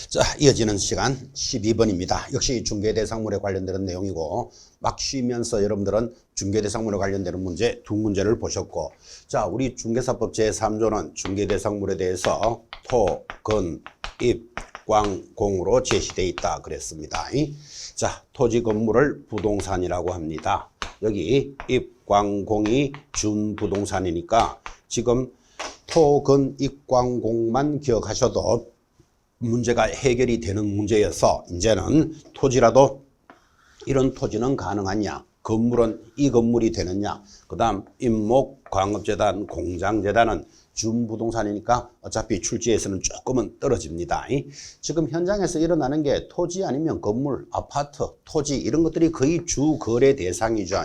자, 이어지는 시간 12번입니다. 역시 중개대상물에 관련되는 내용이고, 막 쉬면서 여러분들은 중개대상물에 관련되는 문제 두 문제를 보셨고, 자, 우리 중개사법 제3조는 중개대상물에 대해서 토, 건, 입, 광, 공으로 제시되어 있다 그랬습니다. 자, 토지 건물을 부동산이라고 합니다. 여기 입, 광, 공이 준부동산이니까 지금 토, 건, 입, 광, 공만 기억하셔도 문제가 해결이 되는 문제여서 이제는 토지라도 이런 토지는 가능하냐, 건물은 이 건물이 되느냐, 그 다음 임목, 광업재단, 공장재단은 준부동산이니까 어차피 출지에서는 조금은 떨어집니다. 지금 현장에서 일어나는 게 토지 아니면 건물, 아파트, 토지 이런 것들이 거의 주 거래 대상이죠.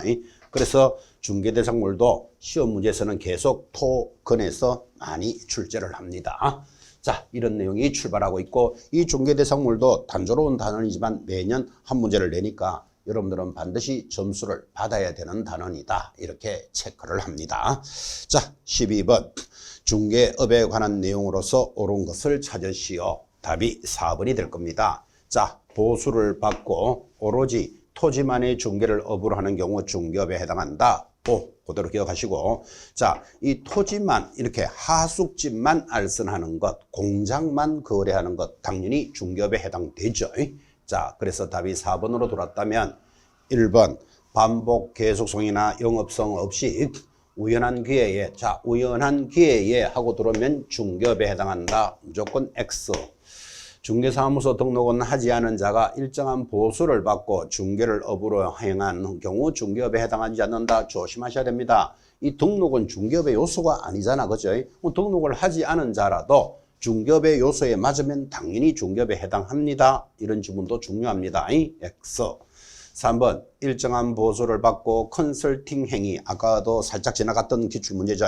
그래서 중개대상물도 시험 문제에서는 계속 토, 건에서 많이 출제를 합니다. 자, 이런 내용이 출발하고 있고, 이 중개대상물도 단조로운 단원이지만 매년 한 문제를 내니까 여러분들은 반드시 점수를 받아야 되는 단원이다, 이렇게 체크를 합니다. 자, 12번 중개업에 관한 내용으로서 옳은 것을 찾으시오. 답이 4번이 될 겁니다. 자, 보수를 받고 오로지 토지만의 중개를 업으로 하는 경우 중개업에 해당한다. 그대로 기억하시고, 자, 이 토지만 이렇게 하숙집만 알선하는 것, 공장만 거래하는 것 당연히 중개업에 해당되죠. 자, 그래서 답이 4번으로 돌았다면 1번 반복 계속성이나 영업성 없이 우연한 기회에, 자, 우연한 기회에 하고 들어오면 중개업에 해당한다. 무조건 X. 중개사무소 등록은 하지 않은 자가 일정한 보수를 받고 중개를 업으로 행한 경우 중개업에 해당하지 않는다. 조심하셔야 됩니다. 이 등록은 중개업의 요소가 아니잖아, 그죠? 등록을 하지 않은 자라도 중개업의 요소에 맞으면 당연히 중개업에 해당합니다. 이런 지문도 중요합니다. X. 3번 일정한 보수를 받고 컨설팅 행위, 아까도 살짝 지나갔던 기출문제죠.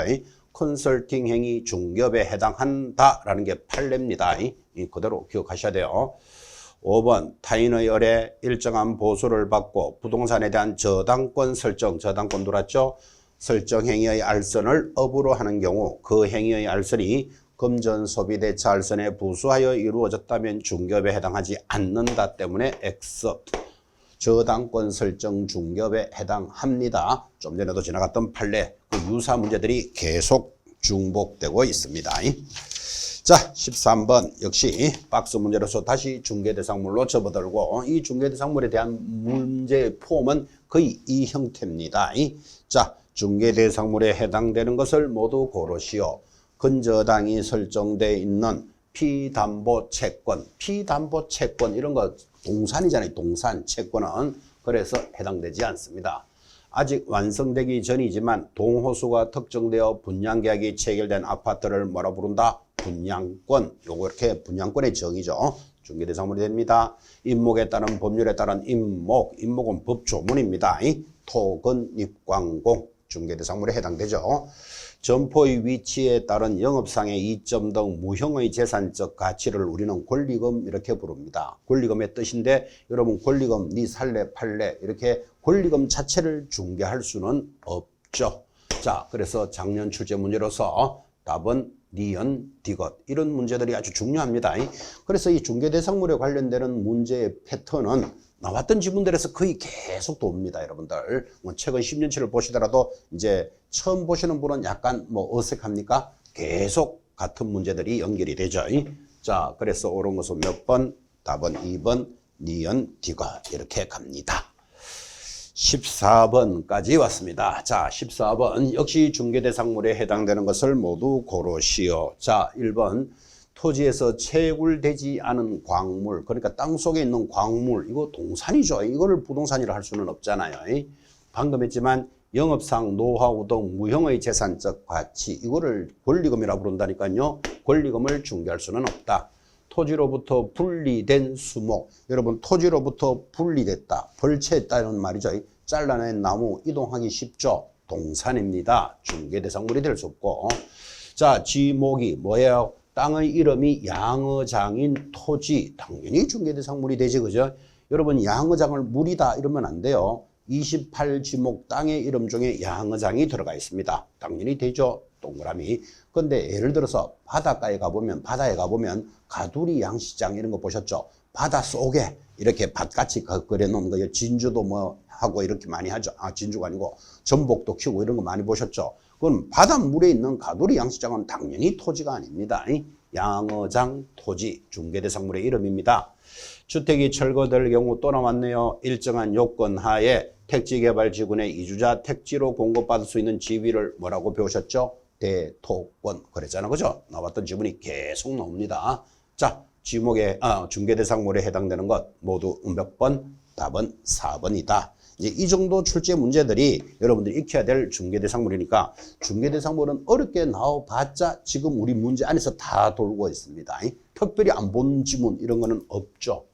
컨설팅 행위 중개업에 해당한다라는 게 판례입니다. 그대로 기억하셔야 돼요. 5번 타인의 의뢰 일정한 보수를 받고 부동산에 대한 저당권 설정, 저당권 들었죠? 설정 행위의 알선을 업으로 하는 경우 그 행위의 알선이 금전 소비대차 알선에 부수하여 이루어졌다면 중개업에 해당하지 않는다 때문에 X. 저당권 설정 중개업에 해당합니다. 좀 전에도 지나갔던 판례, 그 유사 문제들이 계속 중복되고 있습니다. 자, 13번 역시 박스 문제로서 다시 중개대상물로 접어들고, 이 중개대상물에 대한 문제의 폼은 거의 이 형태입니다. 자, 중개대상물에 해당되는 것을 모두 고르시오. 근저당이 설정되어 있는 피담보채권, 피담보채권 이런 거 동산이잖아요. 동산, 채권은 그래서 해당되지 않습니다. 아직 완성되기 전이지만 동호수가 특정되어 분양계약이 체결된 아파트를 뭐라 부른다? 분양권. 요거 이렇게 분양권의 정의죠. 중개대상물이 됩니다. 임목에 따른 법률에 따른 임목, 임목은 법조문입니다. 토, 건, 입, 광, 공 중개대상물에 해당되죠. 점포의 위치에 따른 영업상의 이점 등 무형의 재산적 가치를 우리는 권리금 이렇게 부릅니다. 권리금의 뜻인데 여러분 권리금 니 살래 팔래 이렇게 권리금 자체를 중개할 수는 없죠. 자, 그래서 작년 출제 문제로서 답은 니은, 디귿 이런 문제들이 아주 중요합니다. 그래서 이 중개대상물에 관련되는 문제의 패턴은 나왔던 지문들에서 거의 계속 돕니다, 여러분들. 최근 10년치를 보시더라도 이제 처음 보시는 분은 약간 어색합니까? 계속 같은 문제들이 연결이 되죠. 자, 그래서 옳은 것은 몇 번? 답은 2번, 니은, 디귿 이렇게 갑니다. 14번까지 왔습니다. 자, 14번 역시 중개대상물에 해당되는 것을 모두 고르시오. 자, 1번 토지에서 채굴되지 않은 광물, 그러니까 땅속에 있는 광물, 이거 동산이죠. 이거를 부동산이라 할 수는 없잖아요. 방금 했지만 영업상 노하우 등 무형의 재산적 가치, 이거를 권리금이라고 부른다니까요. 권리금을 중개할 수는 없다. 토지로부터 분리된 수목, 여러분 토지로부터 분리됐다, 벌채했다는 말이죠. 잘라낸 나무 이동하기 쉽죠. 동산입니다. 중개대상물이 될 수 없고. 자, 지목이 뭐예요? 땅의 이름이 양어장인 토지, 당연히 중개대상물이 되지, 그죠? 여러분 양어장을 물이다 이러면 안 돼요. 28지목 땅의 이름 중에 양어장이 들어가 있습니다. 당연히 되죠. 동그라미. 근데 예를 들어서 바닷가에 가보면, 바다에 가보면 가두리 양식장 이런 거 보셨죠? 바다 속에 이렇게 밭같이 그려놓은 거, 진주도 뭐 하고 이렇게 많이 하죠. 아, 진주가 아니고 전복도 키우고 이런 거 많이 보셨죠? 그럼 바닷물에 있는 가두리 양식장은 당연히 토지가 아닙니다. 양어장 토지 중개대상물의 이름입니다. 주택이 철거될 경우 또 나왔네요. 일정한 요건 하에 택지개발지구내 이주자 택지로 공급받을 수 있는 지위를 뭐라고 배우셨죠? 대토권. 그랬잖아. 그죠? 나왔던 지문이 계속 나옵니다. 자, 지목에, 중개대상물에 해당되는 것 모두 몇 번? 답은 4번이다. 이제 이 정도 출제 문제들이 여러분들이 익혀야 될 중개대상물이니까 중개대상물은 어렵게 나와봤자 지금 우리 문제 안에서 다 돌고 있습니다. 특별히 안 본 지문 이런 거는 없죠.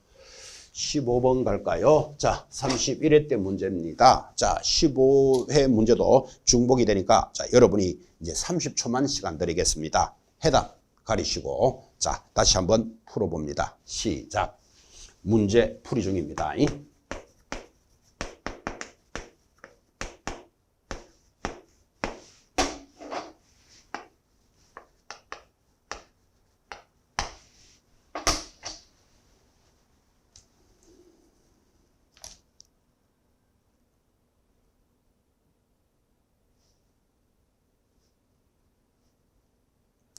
15번 갈까요? 자, 31회 때 문제입니다. 자, 15회 문제도 중복이 되니까 자, 여러분이 이제 30초만 시간 드리겠습니다. 해답 가리시고 자, 다시 한번 풀어봅니다. 시작. 문제 풀이 중입니다.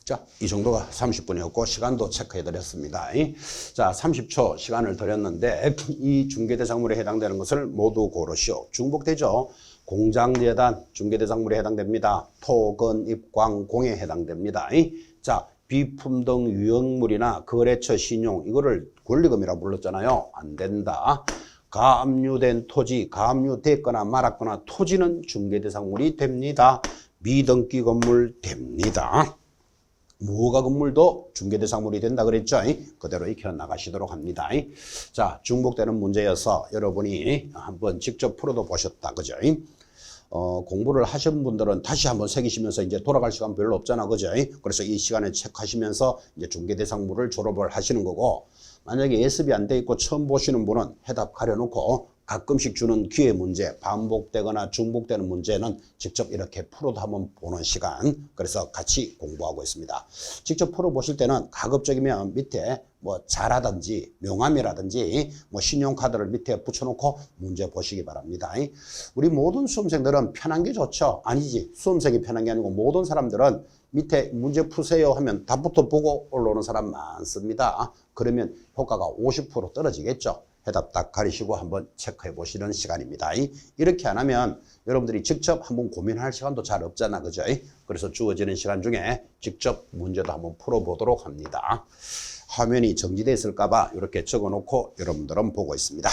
자, 이 정도가 30분이었고 시간도 체크해 드렸습니다. 자, 30초 시간을 드렸는데 이 중개대상물에 해당되는 것을 모두 고르시오. 중복되죠. 공장재단 중개대상물에 해당됩니다. 토건, 입광, 공에 해당됩니다. 자, 비품 등 유형물이나 거래처 신용 이거를 권리금이라고 불렀잖아요. 안 된다. 가압류된 토지, 가압류됐거나 말았거나 토지는 중개대상물이 됩니다. 미등기 건물 됩니다. 무허가 건물도 중개대상물이 된다 그랬죠? 그대로 익혀 나가시도록 합니다. 자, 중복되는 문제여서 여러분이 한번 직접 풀어도 보셨다. 그죠? 공부를 하신 분들은 다시 한번 새기시면서 이제 돌아갈 시간 별로 없잖아. 그죠? 그래서 이 시간에 체크하시면서 이제 중개대상물을 졸업을 하시는 거고, 만약에 예습이 안 돼 있고 처음 보시는 분은 해답 가려놓고 가끔씩 주는 기회 문제, 반복되거나 중복되는 문제는 직접 이렇게 풀어도 한번 보는 시간, 그래서 같이 공부하고 있습니다. 직접 풀어보실 때는 가급적이면 밑에 뭐 자라든지 명함이라든지 뭐 신용카드를 밑에 붙여놓고 문제 보시기 바랍니다. 우리 모든 수험생들은 편한 게 좋죠? 아니지. 수험생이 편한 게 아니고 모든 사람들은 밑에 문제 푸세요 하면 답부터 보고 올라오는 사람 많습니다. 그러면 효과가 50% 떨어지겠죠. 해답 딱 가리시고 한번 체크해 보시는 시간입니다. 이렇게 안 하면 여러분들이 직접 한번 고민할 시간도 잘 없잖아. 그죠? 그래서 주어지는 시간 중에 직접 문제도 한번 풀어보도록 합니다. 화면이 정지되어 있을까봐 이렇게 적어 놓고 여러분들은 보고 있습니다.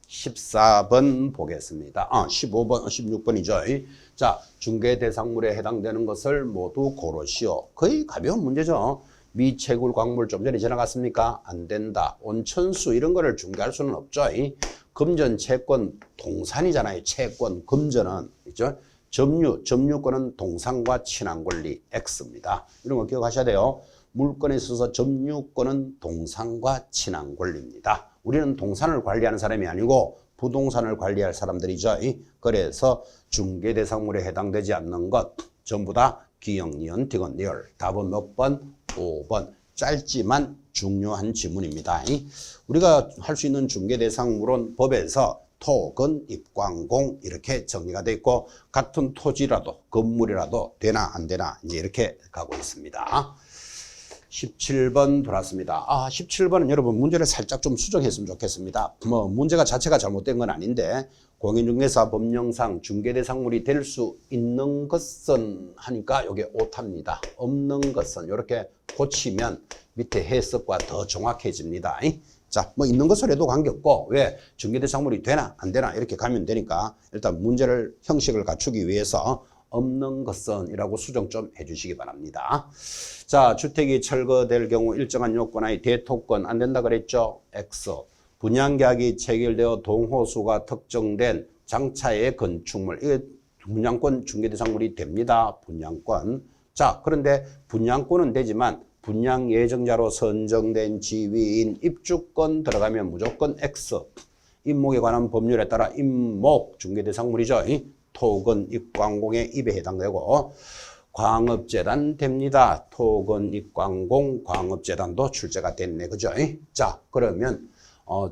14번 보겠습니다. 15번, 16번이죠. 자, 중개대상물에 해당되는 것을 모두 고르시오. 거의 가벼운 문제죠. 미채굴 광물 좀 전에 지나갔습니까? 안 된다. 온천수 이런 거를 중개할 수는 없죠. 금전, 채권, 동산이잖아요. 채권, 금전은 있죠. 점유권은 동산과 친한 권리 X입니다. 이런 거 기억하셔야 돼요. 물건에 있어서 점유권은 동산과 친한 권리입니다. 우리는 동산을 관리하는 사람이 아니고 부동산을 관리할 사람들이죠. 그래서 중개대상물에 해당되지 않는 것 전부 다 기역, 니은, 디귿, 리을. 답은 몇 번? 5번. 짧지만 중요한 지문입니다. 우리가 할 수 있는 중개대상물은 법에서 토, 건, 입광, 공 이렇게 정리가 되어 있고 같은 토지라도 건물이라도 되나 안 되나 이제 이렇게 가고 있습니다. 17번 들어왔습니다. 17번은 여러분 문제를 살짝 좀 수정했으면 좋겠습니다. 뭐 문제가 자체가 잘못된 건 아닌데 공인중개사 법령상 중개대상물이 될 수 있는 것은 하니까 이게 오타입니다. 없는 것은 이렇게 고치면 밑에 해석과 더 정확해집니다. 자, 뭐 있는 것을 해도 관계없고 왜 중개대상물이 되나 안 되나 이렇게 가면 되니까 일단 문제를 형식을 갖추기 위해서 없는 것은 이라고 수정 좀 해주시기 바랍니다. 자, 주택이 철거될 경우 일정한 요건하에 대토권 안 된다 그랬죠? X. 분양계약이 체결되어 동호수가 특정된 장차의 건축물. 이게 분양권 중개대상물이 됩니다. 분양권. 자, 그런데 분양권은 되지만 분양 예정자로 선정된 지위인 입주권 들어가면 무조건 X. 임목에 관한 법률에 따라 임목 중개대상물이죠. 토건, 입광공의 입에 해당되고 광업재단 됩니다. 토건입광공 광업재단도 출제가 됐네. 그죠? 자, 그러면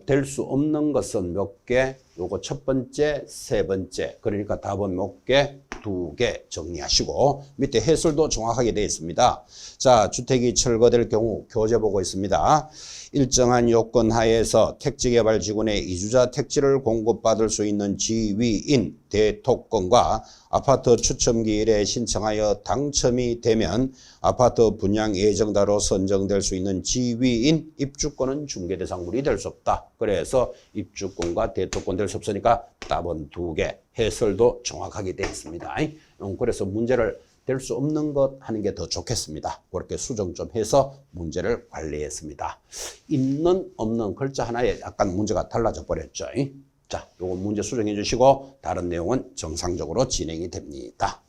될 수 없는 것은 몇 개? 요거 첫 번째, 세 번째. 그러니까 답은 몇 개? 두 개 정리하시고 밑에 해설도 정확하게 되어 있습니다. 자, 주택이 철거될 경우 교재 보고 있습니다. 일정한 요건 하에서 택지개발지구내 이주자 택지를 공급받을 수 있는 지위인 대토건과 아파트 추첨기일에 신청하여 당첨이 되면 아파트 분양 예정자로 선정될 수 있는 지위인 입주권은 중개대상물이 될 수 없다. 그래서 입주권과 대토권 될 수 없으니까 답은 두 개. 해설도 정확하게 되어 있습니다. 그래서 문제를 될 수 없는 것 하는 게 더 좋겠습니다. 그렇게 수정 좀 해서 문제를 관리했습니다. 있는 없는 글자 하나에 약간 문제가 달라져 버렸죠. 자, 요거 문제 수정해 주시고 다른 내용은 정상적으로 진행이 됩니다.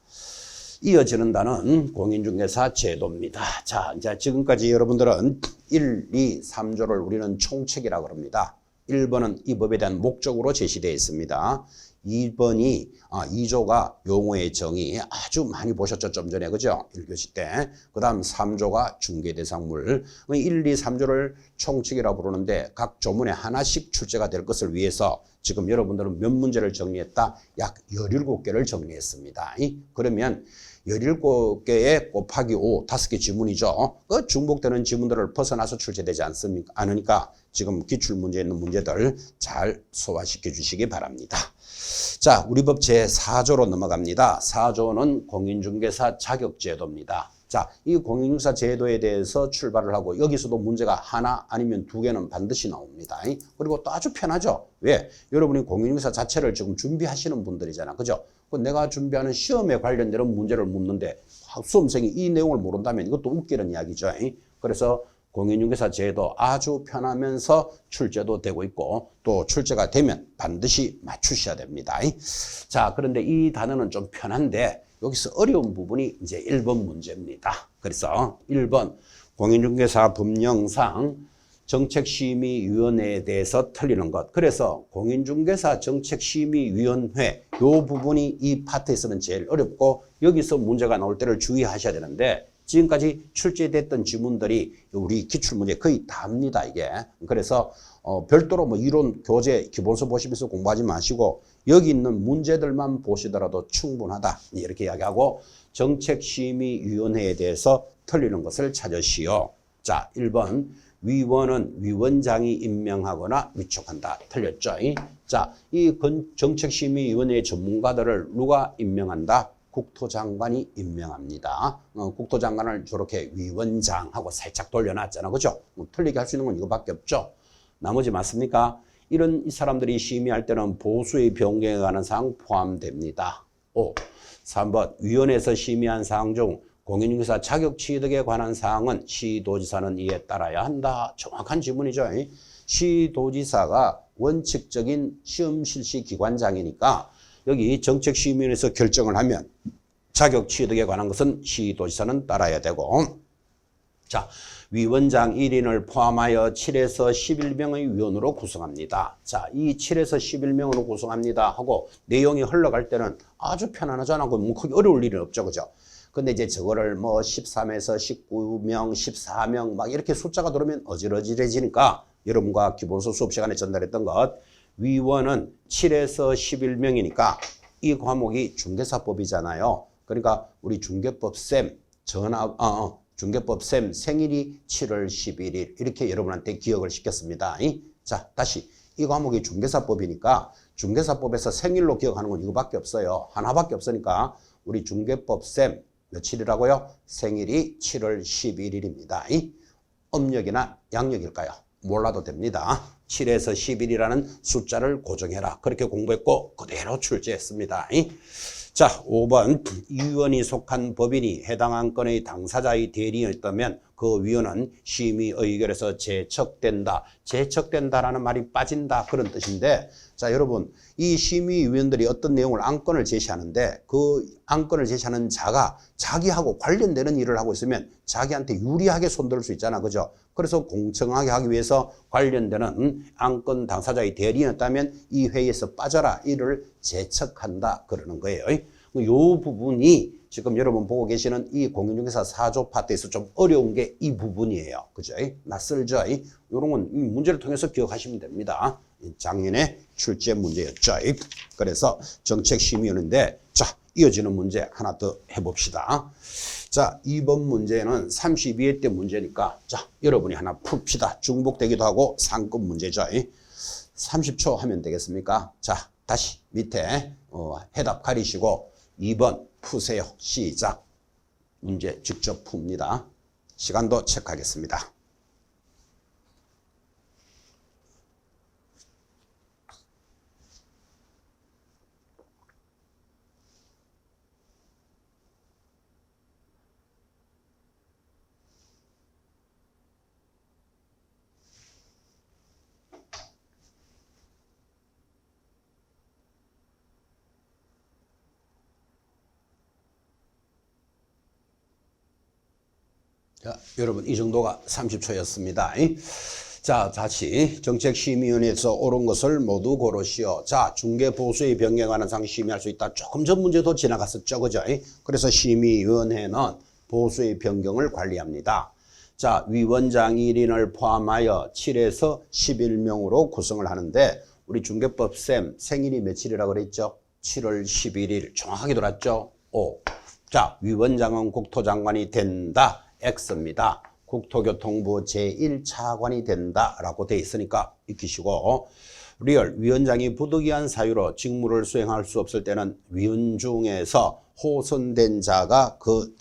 이어지는 단은 공인중개사 제도입니다. 자, 이제 지금까지 여러분들은 1, 2, 3조를 우리는 총책이라고 합니다. 1번은 이 법에 대한 목적으로 제시되어 있습니다. 2번이 2조가 용어의 정의 아주 많이 보셨죠. 좀 전에. 그죠? 1교시 때. 그 다음 3조가 중개대상물. 1, 2, 3조를 총칙이라고 부르는데 각 조문에 하나씩 출제가 될 것을 위해서 지금 여러분들은 몇 문제를 정리했다? 약 17개를 정리했습니다. 그러면 17개에 곱하기 5, 5개 지문이죠. 그 중복되는 지문들을 벗어나서 출제되지 않으니까 지금 기출문제에 있는 문제들 잘 소화시켜 주시기 바랍니다. 자, 우리 법 제4조로 넘어갑니다. 4조는 공인중개사 자격제도입니다. 자, 이 공인중개사 제도에 대해서 출발을 하고 여기서도 문제가 하나 아니면 두 개는 반드시 나옵니다. 그리고 또 아주 편하죠. 왜? 여러분이 공인중개사 자체를 지금 준비하시는 분들이잖아. 그죠? 내가 준비하는 시험에 관련된 문제를 묻는데 수험생이 이 내용을 모른다면 이것도 웃기는 이야기죠. 그래서 공인중개사 제도 아주 편하면서 출제도 되고 있고 또 출제가 되면 반드시 맞추셔야 됩니다. 자, 그런데 이 단어는 좀 편한데 여기서 어려운 부분이 이제 1번 문제입니다. 그래서 1번 공인중개사 법령상 정책심의위원회에 대해서 틀리는 것. 그래서 공인중개사 정책심의위원회 요 부분이 이 파트에서는 제일 어렵고 여기서 문제가 나올 때를 주의하셔야 되는데 지금까지 출제됐던 지문들이 우리 기출문제 거의 다입니다, 이게. 그래서 별도로 뭐 이론, 교재, 기본서 보시면서 공부하지 마시고 여기 있는 문제들만 보시더라도 충분하다. 이렇게 이야기하고 정책심의위원회에 대해서 틀리는 것을 찾으시오. 자, 1번. 위원은 위원장이 임명하거나 위촉한다. 틀렸죠? 자, 이 정책심의위원회 전문가들을 누가 임명한다? 국토장관이 임명합니다. 국토장관을 저렇게 위원장하고 살짝 돌려놨잖아. 그죠? 틀리게 할 수 있는 건 이거밖에 없죠. 나머지 맞습니까? 이 사람들이 심의할 때는 보수의 변경에 관한 사항 포함됩니다. 5. 3번 위원회에서 심의한 사항 중 공인중개사 자격 취득에 관한 사항은 시도지사는 이에 따라야 한다. 정확한 지문이죠. 시도지사가 원칙적인 시험 실시 기관장이니까 여기 정책심의위원회에서 결정을 하면 자격 취득에 관한 것은 시도지사는 따라야 되고 자, 위원장 1인을 포함하여 7에서 11명의 위원으로 구성합니다. 자, 이 7에서 11명으로 구성합니다 하고 내용이 흘러갈 때는 아주 편안하잖아. 뭐 크게 어려울 일은 없죠. 그죠? 근데 이제 저거를 뭐 13에서 19명, 14명 막 이렇게 숫자가 들어오면 어질어질해지니까 여러분과 기본서 수업 시간에 전달했던 것 위원은 7에서 11명이니까 이 과목이 중개사법이잖아요. 그러니까 우리 중개법쌤 중개법쌤 생일이 7월 11일 이렇게 여러분한테 기억을 시켰습니다. 자, 다시 이 과목이 중개사법이니까 중개사법에서 생일로 기억하는 건 이거밖에 없어요. 하나밖에 없으니까 우리 중개법쌤 며칠이라고요? 생일이 7월 11일입니다. 음력이나 양력일까요? 몰라도 됩니다. 7에서 10일이라는 숫자를 고정해라. 그렇게 공부했고 그대로 출제했습니다. 자, 5번 위원이 속한 법인이 해당 안건의 당사자의 대리인이었다면 그 위원은 심의 의결에서 제척된다. 제척된다라는 말이 빠진다 그런 뜻인데 자, 여러분 이 심의위원들이 어떤 내용을 안건을 제시하는데 그 안건을 제시하는 자가 자기하고 관련되는 일을 하고 있으면 자기한테 유리하게 손들 수 있잖아. 그죠? 그래서 공정하게 하기 위해서 관련되는 안건 당사자의 대리인이었다면 이 회의에서 빠져라. 이를 제척한다 그러는 거예요. 이 부분이 지금 여러분 보고 계시는 이 공인중개사 4조 파트에서 좀 어려운 게 이 부분이에요. 그죠? 낯설죠? 이런 건 이 문제를 통해서 기억하시면 됩니다. 작년에 출제 문제였죠. 그래서 정책심의위원회인데 자, 이어지는 문제 하나 더 해봅시다. 자, 2번 문제는 32회 때 문제니까 자, 여러분이 하나 풉시다. 중복되기도 하고 상급 문제죠. 30초 하면 되겠습니까? 자, 다시 밑에 해답 가리시고 2번 푸세요. 시작. 문제 직접 풉니다. 시간도 체크하겠습니다. 자, 여러분 이 정도가 30초였습니다. 자, 다시 정책심의위원회에서 옳은 것을 모두 고르시오. 자, 중개보수의 변경하는 상 심의할 수 있다. 조금 전 문제도 지나갔었죠. 그죠? 그래서 심의위원회는 보수의 변경을 관리합니다. 자, 위원장 1인을 포함하여 7에서 11명으로 구성을 하는데 우리 중개법쌤 생일이 며칠이라고 그랬죠? 7월 11일 정확하게 돌았죠? 5. 자, 위원장은 국토장관이 된다. X입니다. 국토교통부 제1차관이 된다라고 돼 있으니까 익히시고 리얼 위원장이 부득이한 사유로 직무를 수행할 수 없을 때는 위원 중에서 호선된 자가 그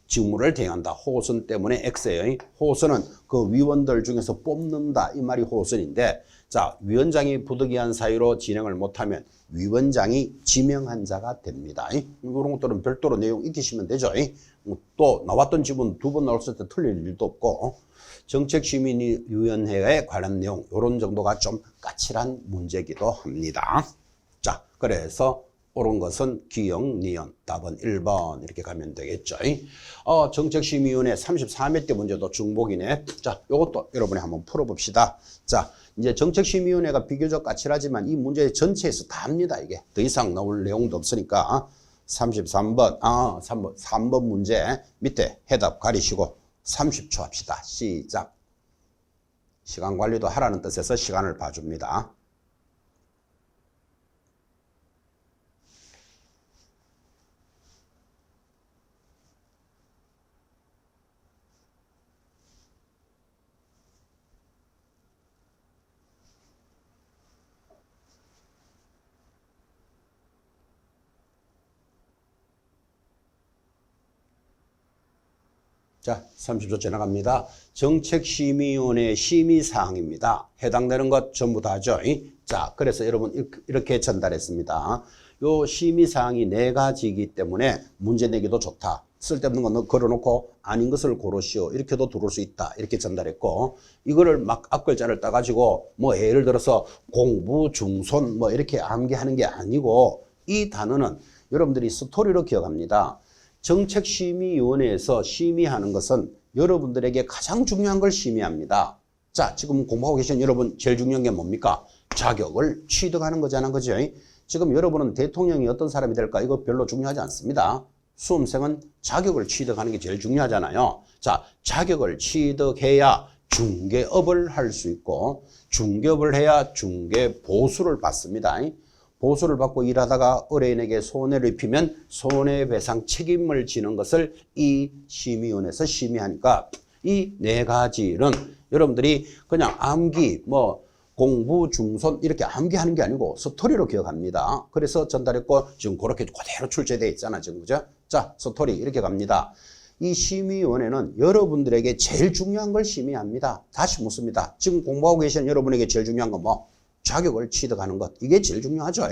직무를 대행한다. 호선 때문에 X예요. 호선은 그 위원들 중에서 뽑는다. 이 말이 호선인데 자, 위원장이 부득이한 사유로 진행을 못하면 위원장이 지명한 자가 됩니다. 이런 것들은 별도로 내용 익히시면 되죠. 또 나왔던 지문 2번 나왔을 때 틀릴 일도 없고 정책심의위원회에 관한 내용 이런 정도가 좀 까칠한 문제이기도 합니다. 자, 그래서 옳은 것은 기역, 니은, 답은 1번 이렇게 가면 되겠죠. 정책심의위원회 33회 때 문제도 중복이네. 자, 요것도 여러분이 한번 풀어봅시다. 자, 이제 정책심의위원회가 비교적 까칠하지만 이 문제 전체에서 다 합니다. 이게 더 이상 나올 내용도 없으니까 33번, 3번 문제 밑에 해답 가리시고 30초 합시다. 시작. 시간 관리도 하라는 뜻에서 시간을 봐줍니다. 자, 30초 지나갑니다. 정책심의위원회 심의사항입니다. 해당되는 것 전부 다죠. 자, 그래서 여러분 이렇게 전달했습니다. 요 심의사항이 4가지이기 때문에 문제 내기도 좋다. 쓸데없는 거 걸어놓고 아닌 것을 고르시오. 이렇게도 들어올 수 있다. 이렇게 전달했고 이거를 막 앞글자를 따가지고 뭐 예를 들어서 공부, 중손 뭐 이렇게 암기하는 게 아니고 이 단어는 여러분들이 스토리로 기억합니다. 정책심의위원회에서 심의하는 것은 여러분들에게 가장 중요한 걸 심의합니다. 자, 지금 공부하고 계신 여러분 제일 중요한 게 뭡니까? 자격을 취득하는 거잖아요. 그죠? 지금 여러분은 대통령이 어떤 사람이 될까? 이거 별로 중요하지 않습니다. 수험생은 자격을 취득하는 게 제일 중요하잖아요. 자, 자격을 취득해야 중개업을 할 수 있고 중개업을 해야 중개보수를 받습니다. 보수를 받고 일하다가 의뢰인에게 손해를 입히면 손해배상 책임을 지는 것을 이 심의위원회에서 심의하니까 이 4가지는 여러분들이 그냥 암기, 뭐 공부, 중손 이렇게 암기하는 게 아니고 스토리로 기억합니다. 그래서 전달했고 지금 그렇게 그대로 출제되어 있잖아. 지금 그죠? 자, 스토리 이렇게 갑니다. 이 심의위원회는 여러분들에게 제일 중요한 걸 심의합니다. 다시 묻습니다. 지금 공부하고 계신 여러분에게 제일 중요한 건 뭐? 자격을 취득하는 것. 이게 제일 중요하죠.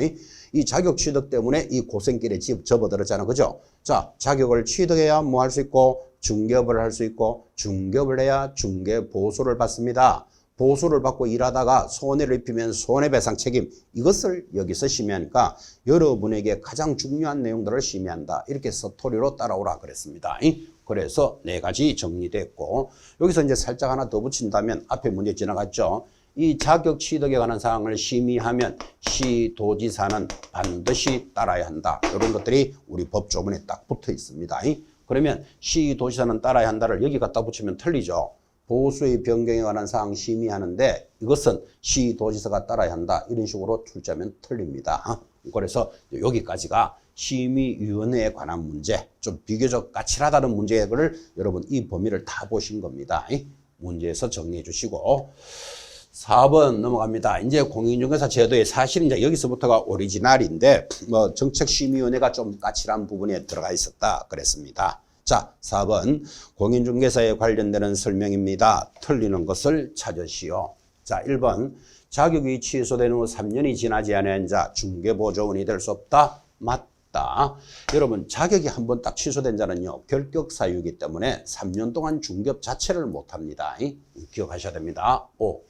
이 자격 취득 때문에 이 고생길에 접어들었잖아. 그죠? 자, 자격을 취득해야 뭐 할 수 있고 중개업을 할 수 있고 중개업을 해야 중개보수를 받습니다. 보수를 받고 일하다가 손해를 입히면 손해배상 책임. 이것을 여기서 심의하니까 여러분에게 가장 중요한 내용들을 심의한다. 이렇게 스토리로 따라오라 그랬습니다. 그래서 4가지 정리됐고 여기서 이제 살짝 하나 더 붙인다면 앞에 문제 지나갔죠. 이 자격 취득에 관한 사항을 심의하면 시도지사는 반드시 따라야 한다. 이런 것들이 우리 법조문에 딱 붙어 있습니다. 그러면 시도지사는 따라야 한다를 여기 갖다 붙이면 틀리죠. 보수의 변경에 관한 사항 심의하는데 이것은 시도지사가 따라야 한다. 이런 식으로 출제하면 틀립니다. 그래서 여기까지가 심의위원회에 관한 문제, 좀 비교적 까칠하다는 문제를 여러분 이 범위를 다 보신 겁니다. 문제에서 정리해 주시고 4번 넘어갑니다. 이제 공인중개사 제도의 사실은 이제 여기서부터가 오리지널인데 뭐 정책심의위원회가 좀 까칠한 부분에 들어가 있었다 그랬습니다. 자, 4번 공인중개사에 관련되는 설명입니다. 틀리는 것을 찾으시오. 자, 1번 자격이 취소된 후 3년이 지나지 않은 자 중개보조원이 될 수 없다. 맞다. 여러분 자격이 한번 딱 취소된 자는요 결격 사유이기 때문에 3년 동안 중개업 자체를 못합니다. 기억하셔야 됩니다. 5.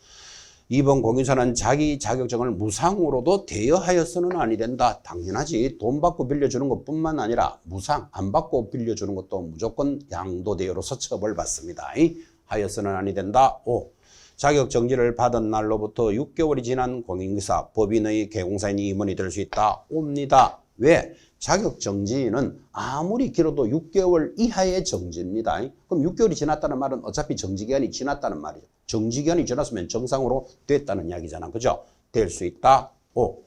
2번 공인사는 자기 자격증을 무상으로도 대여하여서는 아니 된다. 당연하지. 돈 받고 빌려주는 것뿐만 아니라 무상 안 받고 빌려주는 것도 무조건 양도대여로서 처벌받습니다. 하여서는 아니 된다. 5. 자격정지를 받은 날로부터 6개월이 지난 공인중개사 법인의 개공사인이 임원이 될 수 있다. 옵니다. 왜? 자격정지는 아무리 길어도 6개월 이하의 정지입니다. 그럼 6개월이 지났다는 말은 어차피 정지기간이 지났다는 말이죠. 정지기간이 지났으면 정상으로 됐다는 이야기잖아. 그죠? 될 수 있다. 5.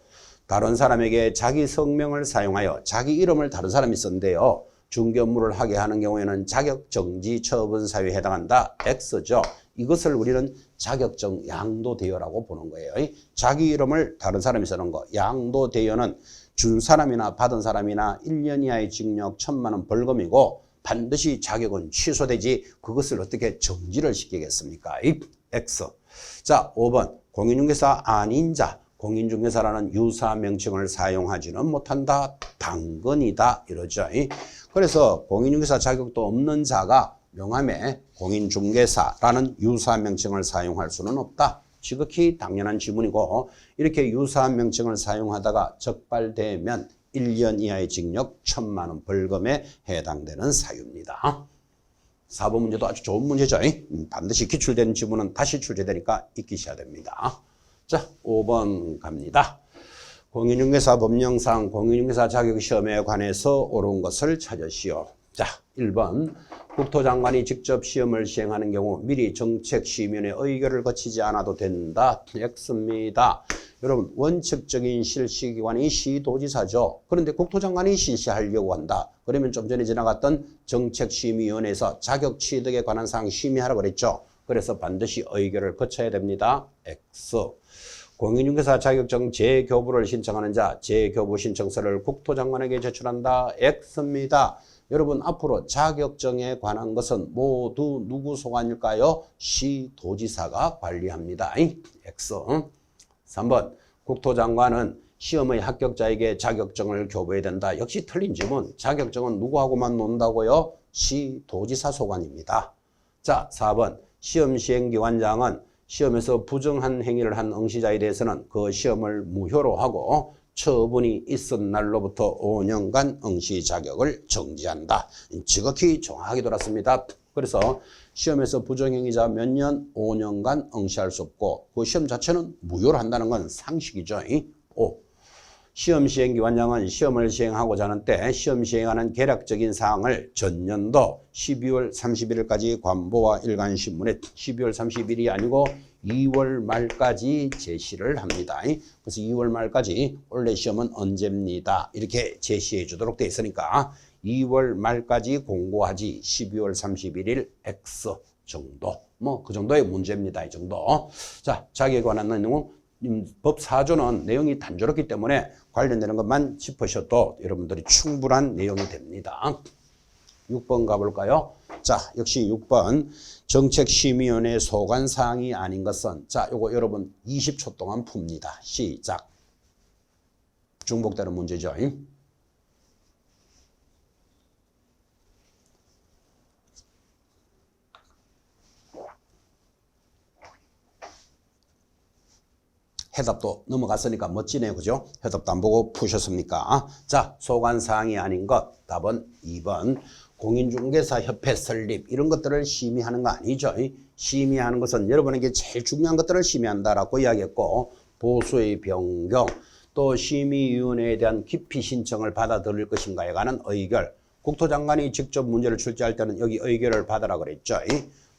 다른 사람에게 자기 성명을 사용하여 자기 이름을 다른 사람이 쓴대요. 중개 업무를 하게 하는 경우에는 자격정지 처분 사유에 해당한다. X죠. 이것을 우리는 자격증 양도대여라고 보는 거예요. 자기 이름을 다른 사람이 쓰는 거. 양도대여는 준 사람이나 받은 사람이나 1년 이하의 징역 1,000만 원 벌금이고 반드시 자격은 취소되지 그것을 어떻게 정지를 시키겠습니까? X. 자, 5번 공인중개사 아닌 자 공인중개사라는 유사 명칭을 사용하지는 못한다. 당근이다. 이러죠. 그래서 공인중개사 자격도 없는 자가 명함에 공인중개사라는 유사 명칭을 사용할 수는 없다. 지극히 당연한 지문이고 이렇게 유사한 명칭을 사용하다가 적발되면 1년 이하의 징역 1,000만 원 벌금에 해당되는 사유입니다. 4번 문제도 아주 좋은 문제죠. 반드시 기출되는 지문은 다시 출제되니까 익히셔야 됩니다. 자, 5번 갑니다. 공인중개사 법령상 공인중개사 자격시험에 관해서 옳은 것을 찾으시오. 자, 1번 국토장관이 직접 시험을 시행하는 경우 미리 정책심의위원회 의결을 거치지 않아도 된다. X입니다. 여러분 원칙적인 실시기관이 시도지사죠. 그런데 국토장관이 실시하려고 한다. 그러면 좀 전에 지나갔던 정책심의위원회에서 자격 취득에 관한 사항 심의하라고 그랬죠. 그래서 반드시 의결을 거쳐야 됩니다. X. 공인중개사 자격증 재교부를 신청하는 자 재교부 신청서를 국토장관에게 제출한다. X입니다. 여러분 앞으로 자격증에 관한 것은 모두 누구 소관일까요? 시도지사가 관리합니다. X. 3번 국토장관은 시험의 합격자에게 자격증을 교부해야 된다. 역시 틀린 지문. 자격증은 누구하고만 논다고요? 시도지사 소관입니다. 자, 4번 시험 시행기관장은 시험에서 부정한 행위를 한 응시자에 대해서는 그 시험을 무효로 하고 처분이 있은 날로부터 5년간 응시 자격을 정지한다. 지극히 정확하게 돌았습니다. 그래서 시험에서 부정행위자 몇 년? 5년간 응시할 수 없고 그 시험 자체는 무효로 한다는 건 상식이죠. 5. 시험 시행기관장은 시험을 시행하고자 하는 때 시험 시행하는 개략적인 사항을 전년도 12월 31일까지 관보와 일간신문에 12월 30일이 아니고 2월 말까지 제시를 합니다. 그래서 2월 말까지 원래 시험은 언제입니다. 이렇게 제시해 주도록 되어 있으니까 2월 말까지 공고하지 12월 31일 X 정도. 뭐 그 정도의 문제입니다. 이 정도. 자, 자기에 관한 내용은 법 4조는 내용이 단조롭기 때문에 관련되는 것만 짚으셔도 여러분들이 충분한 내용이 됩니다. 6번 가볼까요? 자, 역시 6번 정책심의위원회 소관사항이 아닌 것은 자, 요거 여러분 20초 동안 풉니다. 시작. 중복되는 문제죠. 해답도 넘어갔으니까 멋지네요. 그죠? 해답도 안 보고 푸셨습니까? 자, 소관사항이 아닌 것. 답은 2번. 공인중개사협회 설립 이런 것들을 심의하는 거 아니죠. 심의하는 것은 여러분에게 제일 중요한 것들을 심의한다라고 이야기했고 보수의 변경 또 심의위원회에 대한 기피 신청을 받아들일 것인가에 관한 의결 국토장관이 직접 문제를 출제할 때는 여기 의결을 받으라 그랬죠.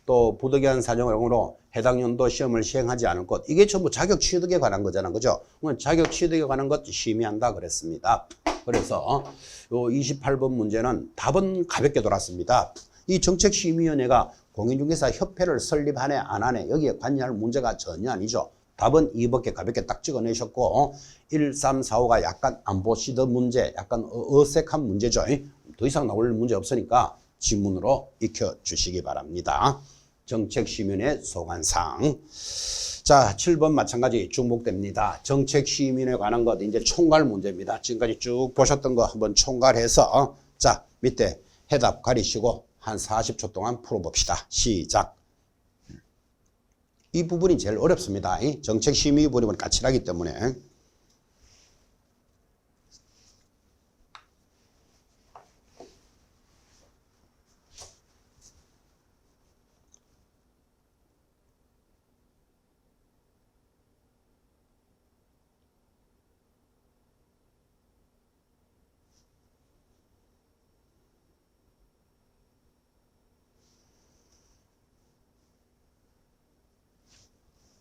또 부득이한 사정으로 해당 연도 시험을 시행하지 않을 것 이게 전부 자격 취득에 관한 거잖아 그죠? 자격 취득에 관한 것 심의한다 그랬습니다. 그래서 요 28번 문제는 답은 가볍게 돌았습니다. 이 정책심의위원회가 공인중개사협회를 설립하네 안 하네 여기에 관여할 문제가 전혀 아니죠. 답은 2번께 가볍게 딱 찍어내셨고 1, 3, 4, 5가 약간 안 보시던 문제 약간 어색한 문제죠. 더 이상 나올 문제 없으니까 지문으로 익혀주시기 바랍니다. 정책심의위원회 소관사항. 자, 7번 마찬가지 중복됩니다. 정책심의위원회에 관한 것 이제 총괄 문제입니다. 지금까지 쭉 보셨던 거 한번 총괄해서 자 밑에 해답 가리시고 한 40초 동안 풀어봅시다. 시작. 이 부분이 제일 어렵습니다. 정책심의 부분은 까칠하기 때문에.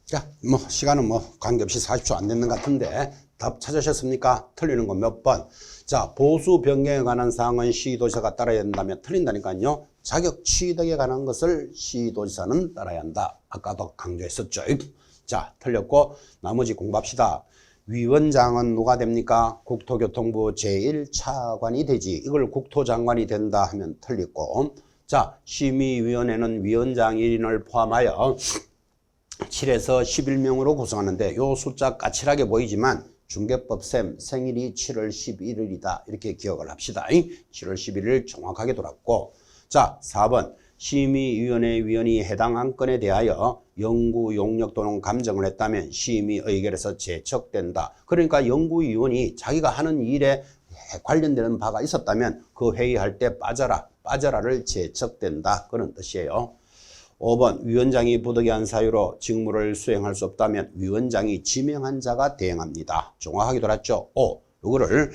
자, 시간은 관계없이 40초 안 됐는 것 같은데 답 찾으셨습니까? 틀리는 거 몇 번? 자, 보수 변경에 관한 사항은 시도지사가 따라야 된다면 틀린다니까요. 자격 취득에 관한 것을 시도지사는 따라야 한다. 아까도 강조했었죠. 자, 틀렸고 나머지 공부합시다. 위원장은 누가 됩니까? 국토교통부 제1차관이 되지. 이걸 국토장관이 된다 하면 틀리고. 자, 심의위원회는 위원장 1인을 포함하여 7에서 11명으로 구성하는데 요 숫자 까칠하게 보이지만 중개법쌤 생일이 7월 11일이다 이렇게 기억을 합시다. 7월 11일 정확하게 돌았고 자 4번 심의위원회 위원이 해당 안건에 대하여 연구 용역 또는 감정을 했다면 심의 의결에서 제척된다. 그러니까 연구위원이 자기가 하는 일에 관련되는 바가 있었다면 그 회의할 때 빠져라를 제척된다 그런 뜻이에요. 5번 위원장이 부득이한 사유로 직무를 수행할 수 없다면 위원장이 지명한 자가 대행합니다. 정확하게 돌았죠. 5. 요거를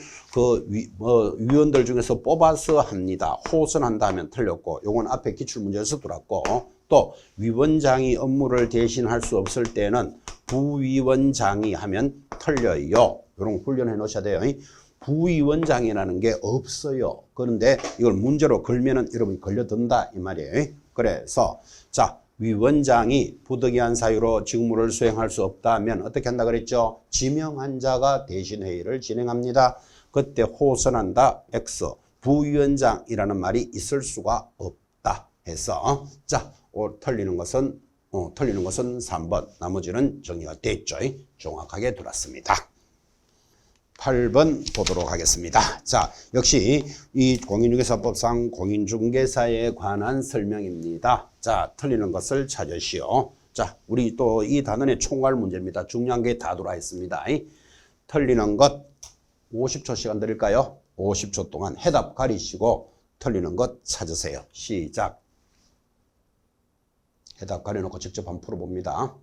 위원들 중에서 뽑아서 합니다. 호선한다 하면 틀렸고 요건 앞에 기출문제에서 돌았고 또 위원장이 업무를 대신할 수 없을 때는 부위원장이 하면 틀려요. 요런 훈련해 놓으셔야 돼요. 부위원장이라는 게 없어요. 그런데 이걸 문제로 걸면은 여러분이 걸려든다 이 말이에요. 그래서 자 위원장이 부득이한 사유로 직무를 수행할 수 없다면 어떻게 한다 그랬죠? 지명한 자가 대신 회의를 진행합니다. 그때 호선한다 X 부위원장이라는 말이 있을 수가 없다 해서 자 틀리는 것은 3번 나머지는 정리가 됐죠. 정확하게 돌았습니다. 8번 보도록 하겠습니다. 자, 역시 이 공인중개사법상 공인중개사에 관한 설명입니다. 자, 틀리는 것을 찾으시오. 자, 우리 또 이 단원의 총괄 문제입니다. 중요한 게 다 돌아 있습니다. 틀리는 것 50초 시간 드릴까요? 50초 동안 해답 가리시고 틀리는 것 찾으세요. 시작. 해답 가려놓고 직접 한번 풀어봅니다.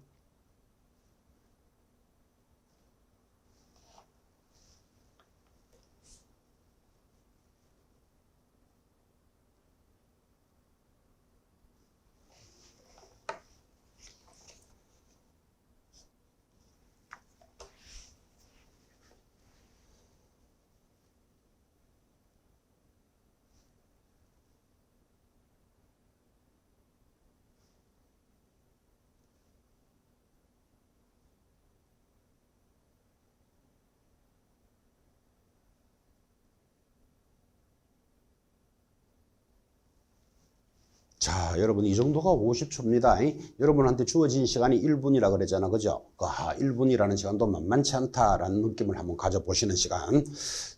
자, 여러분 이 정도가 50초입니다. 여러분한테 주어진 시간이 1분이라 그러잖아. 그죠? 1분이라는 시간도 만만치 않다라는 느낌을 한번 가져보시는 시간.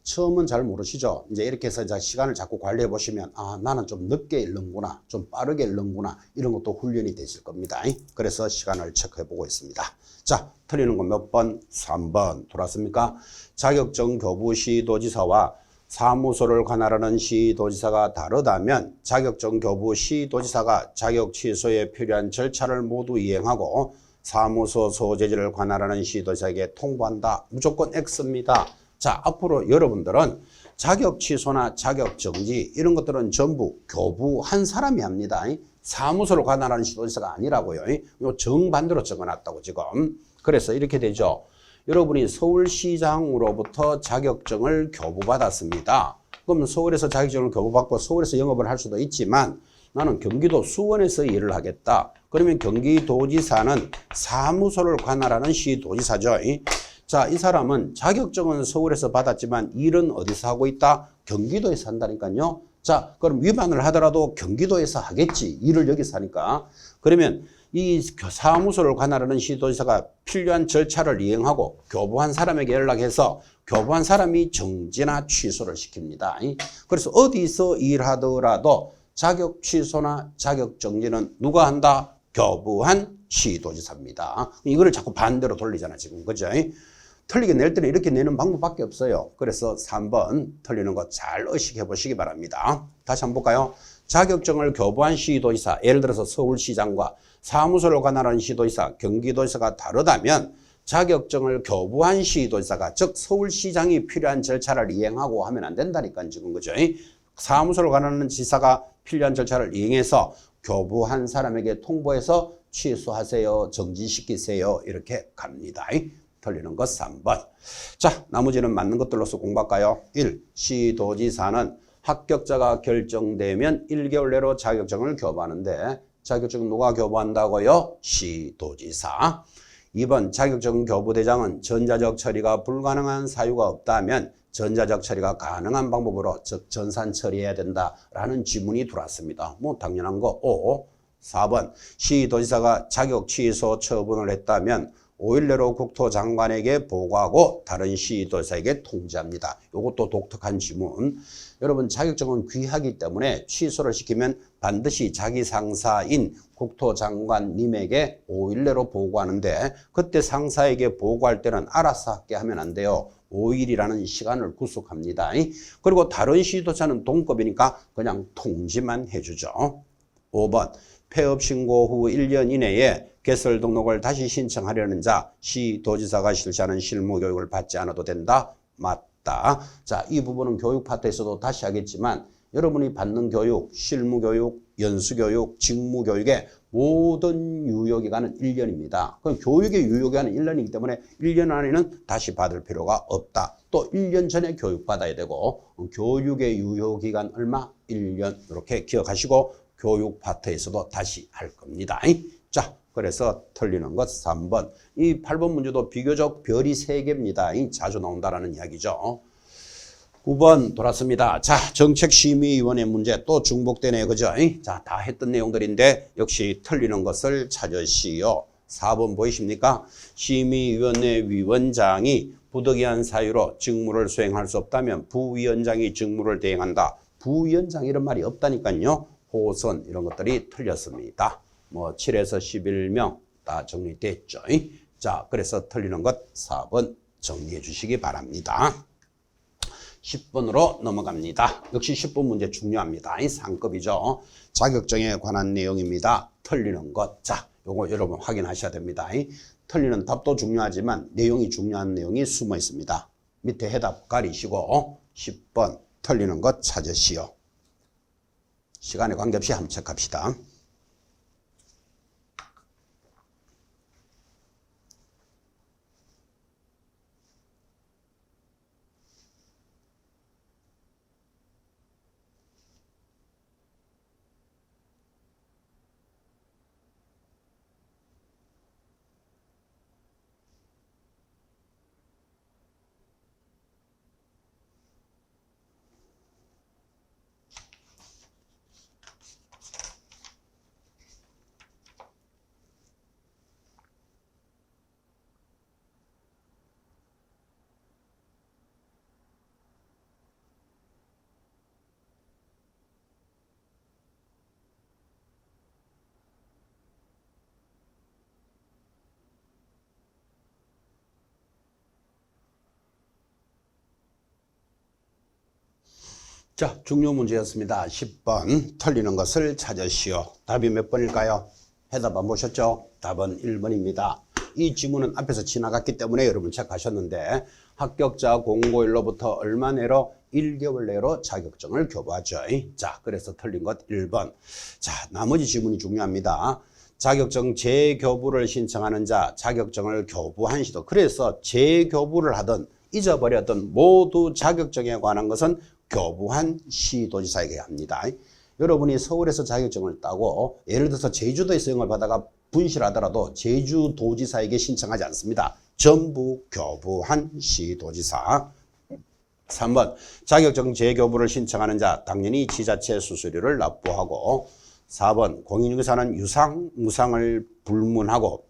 처음은 잘 모르시죠? 이제 이렇게 해서 시간을 자꾸 관리해 보시면 나는 좀 늦게 읽는구나. 좀 빠르게 읽는구나. 이런 것도 훈련이 되실 겁니다. 그래서 시간을 체크해 보고 있습니다. 자, 틀리는 건 몇 번? 3번. 돌았습니까? 자격증 교부 시도지사와 사무소를 관할하는 시도지사가 다르다면 자격증 교부 시도지사가 자격 취소에 필요한 절차를 모두 이행하고 사무소 소재지를 관할하는 시도지사에게 통보한다. 무조건 X입니다. 자, 앞으로 여러분들은 자격 취소나 자격 정지 이런 것들은 전부 교부 한 사람이 합니다. 사무소를 관할하는 시도지사가 아니라고요. 요 정반대로 적어놨다고 지금. 그래서 이렇게 되죠. 여러분이 서울시장으로부터 자격증을 교부받았습니다. 그럼 서울에서 자격증을 교부받고 서울에서 영업을 할 수도 있지만 나는 경기도 수원에서 일을 하겠다. 그러면 경기도지사는 사무소를 관할하는 시도지사죠. 자, 이 사람은 자격증은 서울에서 받았지만 일은 어디서 하고 있다? 경기도에서 한다니까요. 자, 그럼 위반을 하더라도 경기도에서 하겠지. 일을 여기서 하니까. 그러면 이 사무소를 관할하는 시도지사가 필요한 절차를 이행하고 교부한 사람에게 연락해서 교부한 사람이 정지나 취소를 시킵니다. 그래서 어디서 일하더라도 자격 취소나 자격 정지는 누가 한다? 교부한 시도지사입니다. 이거를 자꾸 반대로 돌리잖아 지금. 그죠? 틀리게 낼 때는 이렇게 내는 방법밖에 없어요. 그래서 3번 틀리는 거 잘 의식해 보시기 바랍니다. 다시 한번 볼까요? 자격증을 교부한 시도지사, 예를 들어서 서울시장과 사무소를 관할하는 시도지사, 경기도지사가 다르다면 자격증을 교부한 시도지사가, 즉 서울시장이 필요한 절차를 이행하고 하면 안 된다니까 지금. 그죠? 사무소를 관할하는 지사가 필요한 절차를 이행해서 교부한 사람에게 통보해서 취소하세요, 정지시키세요 이렇게 갑니다. 틀리는 것 3번. 자, 나머지는 맞는 것들로서 공부할까요? 1. 시도지사는 합격자가 결정되면 1개월 내로 자격증을 교부하는데 자격증 누가 교부한다고요? 시도지사. 2번 자격증 교부대장은 전자적 처리가 불가능한 사유가 없다면 전자적 처리가 가능한 방법으로 즉 전산 처리해야 된다라는 지문이 들어왔습니다. 뭐 당연한 거. 5. 4번 시도지사가 자격 취소 처분을 했다면 5일 내로 국토장관에게 보고하고 다른 시도지사에게 통지합니다. 이것도 독특한 지문. 여러분 자격증은 귀하기 때문에 취소를 시키면 반드시 자기 상사인 국토장관님에게 5일 내로 보고하는데 그때 상사에게 보고할 때는 알아서 하게 하면 안 돼요. 5일이라는 시간을 구속합니다. 그리고 다른 시도지사는 동급이니까 그냥 통지만 해주죠. 5번 폐업 신고 후 1년 이내에 개설 등록을 다시 신청하려는 자 시도지사가 실시하는 실무교육을 받지 않아도 된다. 맞다. 자, 이 부분은 교육 파트에서도 다시 하겠지만 여러분이 받는 교육, 실무교육, 연수교육, 직무교육의 모든 유효기간은 1년입니다. 그럼 교육의 유효기간은 1년이기 때문에 1년 안에는 다시 받을 필요가 없다. 또 1년 전에 교육받아야 되고 교육의 유효기간 얼마? 1년. 이렇게 기억하시고 교육 파트에서도 다시 할 겁니다. 자, 그래서 틀리는 것 3번. 이 8번 문제도 비교적 별이 3개입니다. 자주 나온다라는 이야기죠. 9번 돌았습니다. 자, 정책심의위원회 문제 또 중복되네요. 그죠? 자, 다 했던 내용들인데 역시 틀리는 것을 찾으시오. 4번 보이십니까? 심의위원회 위원장이 부득이한 사유로 직무를 수행할 수 없다면 부위원장이 직무를 대행한다. 부위원장 이런 말이 없다니까요. 호선 이런 것들이 틀렸습니다. 뭐 7에서 11명 다 정리됐죠. 자, 그래서 틀리는 것 4번 정리해 주시기 바랍니다. 10번으로 넘어갑니다. 역시 10번 문제 중요합니다. 상급이죠. 자격증에 관한 내용입니다. 틀리는 것. 자, 요거 여러분 확인하셔야 됩니다. 틀리는 답도 중요하지만 내용이 중요한 내용이 숨어 있습니다. 밑에 해답 가리시고 10번 틀리는 것 찾으시오. 시간에 관계없이 한번 체크합시다. 자, 중요 문제였습니다. 10번 틀리는 것을 찾으시오. 답이 몇 번일까요? 해답 안 보셨죠? 답은 1번입니다. 이 지문은 앞에서 지나갔기 때문에 여러분 체크하셨는데 합격자 공고일로부터 얼마 내로? 1개월 내로 자격증을 교부하죠. 자, 그래서 틀린 것 1번. 자, 나머지 지문이 중요합니다. 자격증 재교부를 신청하는 자, 자격증을 교부한 시도. 그래서 재교부를 하든 잊어버렸던 모두 자격증에 관한 것은 교부한 시도지사에게 합니다. 여러분이 서울에서 자격증을 따고 예를 들어서 제주도에서 영을 받아가 분실하더라도 제주도지사에게 신청하지 않습니다. 전부 교부한 시도지사. 3번 자격증 재교부를 신청하는 자 당연히 지자체 수수료를 납부하고 4번 공인중개사는 유상, 무상을 불문하고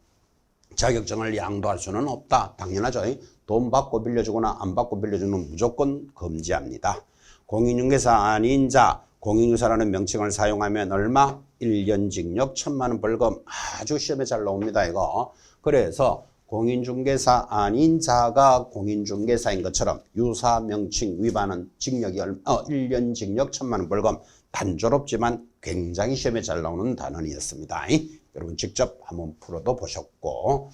자격증을 양도할 수는 없다. 당연하죠. 돈 받고 빌려주거나 안 받고 빌려주는 무조건 금지합니다. 공인중개사 아닌 자, 공인중개사라는 명칭을 사용하면 얼마? 1년 징역 1,000만 원 벌금. 아주 시험에 잘 나옵니다. 이거. 그래서 공인중개사 아닌 자가 공인중개사인 것처럼 유사 명칭 위반은 징역이 1년 징역 1,000만 원 벌금. 단조롭지만 굉장히 시험에 잘 나오는 단원이었습니다. 여러분 직접 한번 풀어도 보셨고.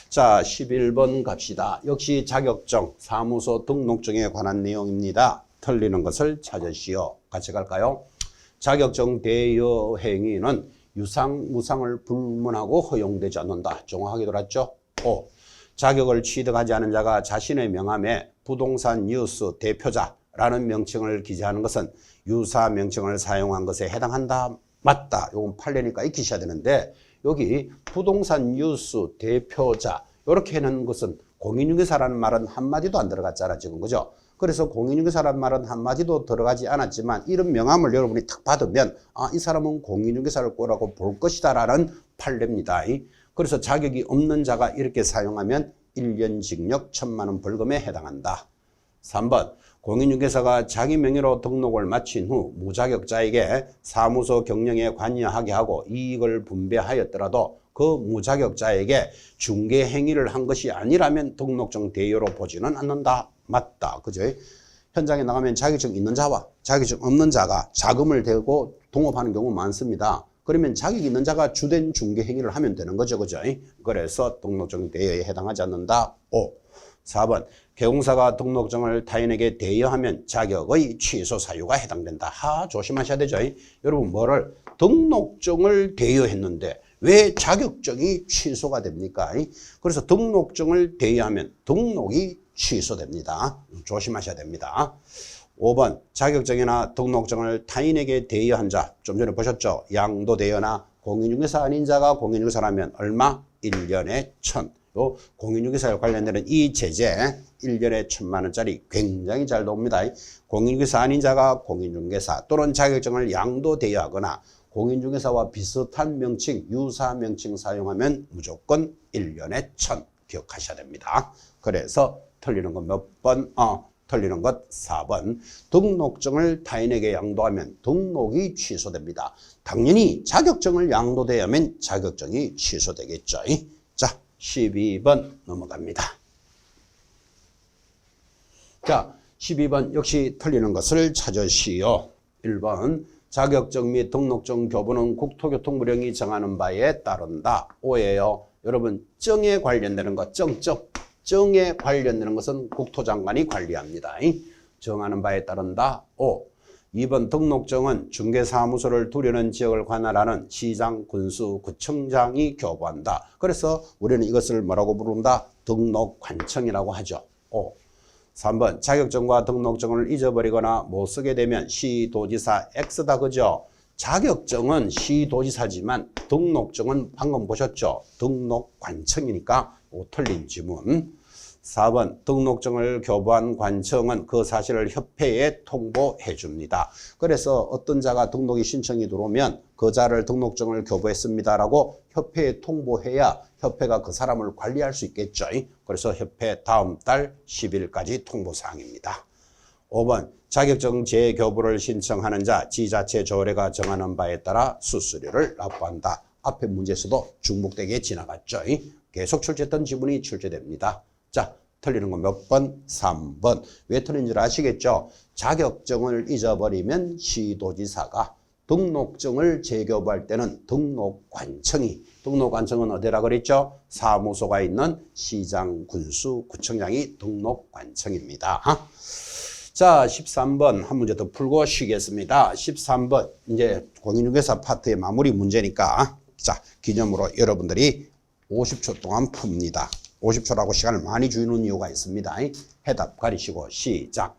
자, 11번 갑시다. 역시 자격증, 사무소 등록증에 관한 내용입니다. 틀리는 것을 찾으시오. 같이 갈까요? 자격증 대여 행위는 유상, 무상을 불문하고 허용되지 않는다. 정확하게 들었죠? 5. 자격을 취득하지 않은 자가 자신의 명함에 부동산 뉴스 대표자라는 명칭을 기재하는 것은 유사 명칭을 사용한 것에 해당한다. 맞다. 요건 판례니까 익히셔야 되는데 여기 부동산 뉴스 대표자 이렇게 해놓은 것은 공인중개사라는 말은 한마디도 안 들어갔잖아 지금. 그죠? 그래서 공인중개사라는 말은 한마디도 들어가지 않았지만 이런 명함을 여러분이 탁 받으면 아, 이 사람은 공인중개사를 꼬라고 볼 것이다 라는 판례입니다. 그래서 자격이 없는 자가 이렇게 사용하면 1년 징역 1,000만 원 벌금에 해당한다. 3번 공인중개사가 자기 명의로 등록을 마친 후 무자격자에게 사무소 경영에 관여하게 하고 이익을 분배하였더라도 그 무자격자에게 중개 행위를 한 것이 아니라면 등록증 대여로 보지는 않는다. 맞다. 그죠? 현장에 나가면 자격증 있는 자와 자격증 없는 자가 자금을 대고 동업하는 경우 많습니다. 그러면 자격 있는 자가 주된 중개 행위를 하면 되는 거죠. 그죠? 그래서 등록증 대여에 해당하지 않는다. 5. 4번 개공사가 등록증을 타인에게 대여하면 자격의 취소 사유가 해당된다. 조심하셔야 되죠. 여러분 뭐를 등록증을 대여했는데 왜 자격증이 취소가 됩니까? 그래서 등록증을 대여하면 등록이 취소됩니다. 조심하셔야 됩니다. 5번 자격증이나 등록증을 타인에게 대여한 자, 좀 전에 보셨죠? 양도 대여나 공인중개사 아닌 자가 공인중개사라면 얼마? 1년에 1,000. 요 공인중개사에 관련되는 이 제재 1년에 1,000만 원짜리 굉장히 잘 나옵니다. 공인중개사 아닌 자가 공인중개사 또는 자격증을 양도 대여하거나 공인중개사와 비슷한 명칭, 유사 명칭 사용하면 무조건 1년에 1,000 기억하셔야 됩니다. 그래서 틀리는 건 몇 번? 틀리는 것 4번. 등록증을 타인에게 양도하면 등록이 취소됩니다. 당연히 자격증을 양도대하면 자격증이 취소되겠죠. 자, 12번 넘어갑니다. 자, 12번 역시 틀리는 것을 찾으시오. 1번 자격증 및 등록증 교부는 국토교통부령이 정하는 바에 따른다. 5예요. 여러분 정에 관련되는 것, 정에 관련되는 것은 국토장관이 관리합니다. 정하는 바에 따른다. 5. 2번 등록증은 중개사무소를 두려는 지역을 관할하는 시장, 군수, 구청장이 교부한다. 그래서 우리는 이것을 뭐라고 부른다? 등록관청이라고 하죠. 5. 3번 자격증과 등록증을 잊어버리거나 못 쓰게 되면 시도지사 X다. 그죠? 자격증은 시도지사지만 등록증은 방금 보셨죠? 등록관청이니까 틀린 지문. 4번 등록증을 교부한 관청은 그 사실을 협회에 통보해 줍니다. 그래서 어떤 자가 등록이 신청이 들어오면 그 자를 등록증을 교부했습니다라고 협회에 통보해야 협회가 그 사람을 관리할 수 있겠죠. 그래서 협회 다음 달 10일까지 통보사항입니다. 5번 자격증 재교부를 신청하는 자 지자체 조례가 정하는 바에 따라 수수료를 납부한다. 앞에 문제에서도 중복되게 지나갔죠. 계속 출제했던 지문이 출제됩니다. 자, 틀리는 건 몇 번? 3번. 왜 틀린지 아시겠죠? 자격증을 잊어버리면 시도지사가, 등록증을 재교부할 때는 등록관청은 어디라 그랬죠? 사무소가 있는 시장, 군수, 구청장이 등록관청입니다. 자, 13번 한 문제 더 풀고 쉬겠습니다. 13번 이제 공인중개사 파트의 마무리 문제니까 자, 기념으로 여러분들이 50초 동안 풉니다. 50초라고 시간을 많이 주는 이유가 있습니다. 해답 가리시고 시작.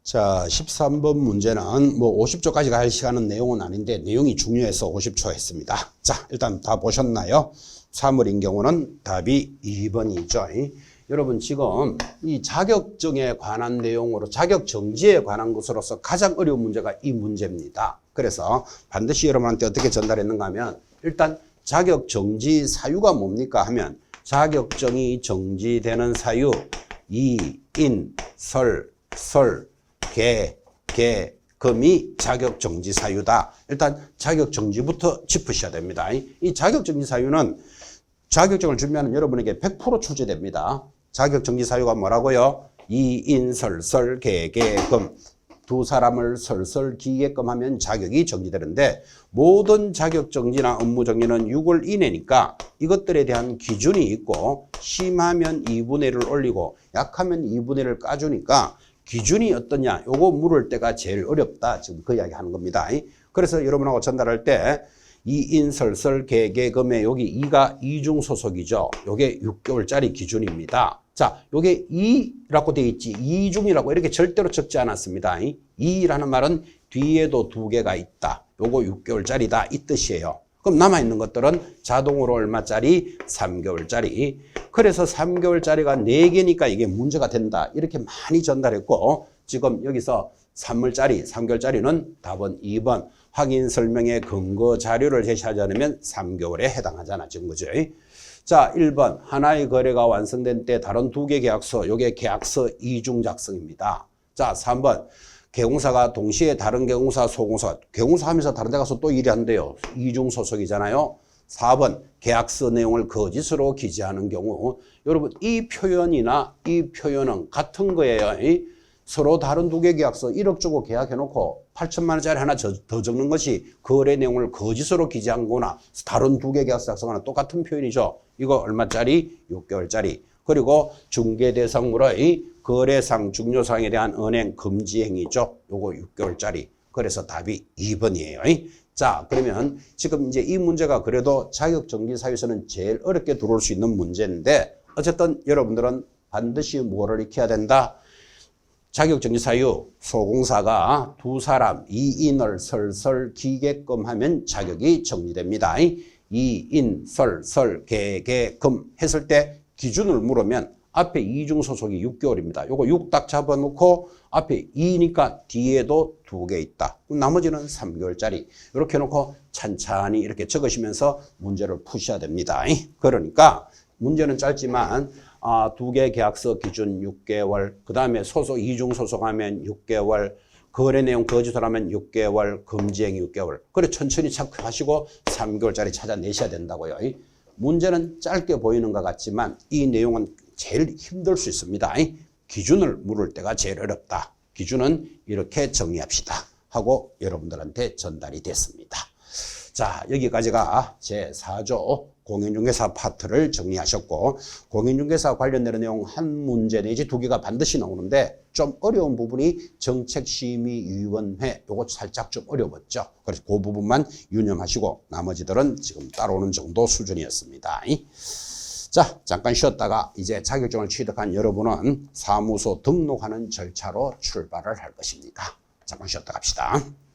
자, 13번 문제는 뭐 50초까지 갈 시간은 내용은 아닌데 내용이 중요해서 50초 했습니다. 자, 일단 다 보셨나요? 사물인 경우는 답이 2번이죠. 여러분 지금 이 자격증에 관한 내용으로 자격정지에 관한 것으로서 가장 어려운 문제가 이 문제입니다. 그래서 반드시 여러분한테 어떻게 전달했는가 하면 일단 자격정지 사유가 뭡니까 하면 자격증이 정지되는 사유 이인, 설, 금이 자격정지 사유다. 일단 자격정지부터 짚으셔야 됩니다. 이 자격정지 사유는 자격증을 준비하는 여러분에게 100% 출제됩니다. 자격정지 사유가 뭐라고요? 이인설설 계계금 두 사람을 설설기계금 하면 자격이 정지되는데 모든 자격정지나 업무정지는 6월 이내니까 이것들에 대한 기준이 있고 심하면 2분의 1을 올리고 약하면 2분의 1을 까주니까 기준이 어떠냐 요거 물을 때가 제일 어렵다. 지금 그 이야기 하는 겁니다. 그래서 여러분하고 전달할 때 이인설설 계계금에 여기 2가 이중소속이죠. 요게 6개월짜리 기준입니다. 자, 요게 2라고 되어 있지 이중이라고 이렇게 절대로 적지 않았습니다. 2라는 말은 뒤에도 2개가 있다. 요거 6개월짜리다 이 뜻이에요. 그럼 남아있는 것들은 자동으로 얼마짜리? 3개월짜리. 그래서 3개월짜리가 4개니까 이게 문제가 된다. 이렇게 많이 전달했고 지금 여기서 3개월짜리는 답은 2번. 확인 설명의 근거 자료를 제시하지 않으면 3개월에 해당하잖아. 지금 그죠? 자, 1번. 하나의 거래가 완성된 때 다른 2개 계약서. 요게 계약서 이중 작성입니다. 자, 3번. 개공사가 동시에 다른 개공사, 소공사, 개공사 하면서 다른 데 가서 또 일이 한대요. 이중 소속이잖아요. 4번 계약서 내용을 거짓으로 기재하는 경우 여러분 이 표현이나 이 표현은 같은 거예요. 서로 다른 2개 계약서 1억 주고 계약해놓고 8천만 원짜리 하나 더 적는 것이 거래 내용을 거짓으로 기재한 거나 다른 2개 계약서 작성하는 똑같은 표현이죠. 이거 얼마짜리? 6개월짜리. 그리고 중개대상물의 거래상, 중요사항에 대한 은행 금지 행위죠. 요거 6개월짜리. 그래서 답이 2번이에요. 자, 그러면 지금 이제 이 문제가 그래도 자격정지 사유에서는 제일 어렵게 들어올 수 있는 문제인데 어쨌든 여러분들은 반드시 뭐를 익혀야 된다? 자격정지 사유, 소공사가 두 사람, 이인을 설설기계금 하면 자격이 정지됩니다. 이인, 설설계계금 했을 때 기준을 물으면 앞에 이중 소속이 6개월입니다. 요거 6 딱 잡아놓고 앞에 2니까 뒤에도 2개 있다. 나머지는 3개월짜리. 이렇게 해놓고 찬찬히 이렇게 적으시면서 문제를 푸셔야 됩니다. 그러니까 문제는 짧지만 2개 계약서 기준 6개월, 그 다음에 소속 이중 소속하면 6개월, 거래 내용 거짓하면 6개월, 금지행위 6개월. 그래 천천히 체크하시고 3개월짜리 찾아내셔야 된다고요. 문제는 짧게 보이는 것 같지만 이 내용은 제일 힘들 수 있습니다. 기준을 물을 때가 제일 어렵다. 기준은 이렇게 정리합시다 하고 여러분들한테 전달이 됐습니다. 자, 여기까지가 제4조 공인중개사 파트를 정리하셨고 공인중개사 관련되는 내용 한 문제 내지 2개가 반드시 나오는데 좀 어려운 부분이 정책심의위원회 요거 살짝 좀 어려웠죠. 그래서 그 부분만 유념하시고 나머지들은 지금 따라오는 정도 수준이었습니다. 자, 잠깐 쉬었다가 이제 자격증을 취득한 여러분은 사무소 등록하는 절차로 출발을 할 것입니다. 잠깐 쉬었다 갑시다.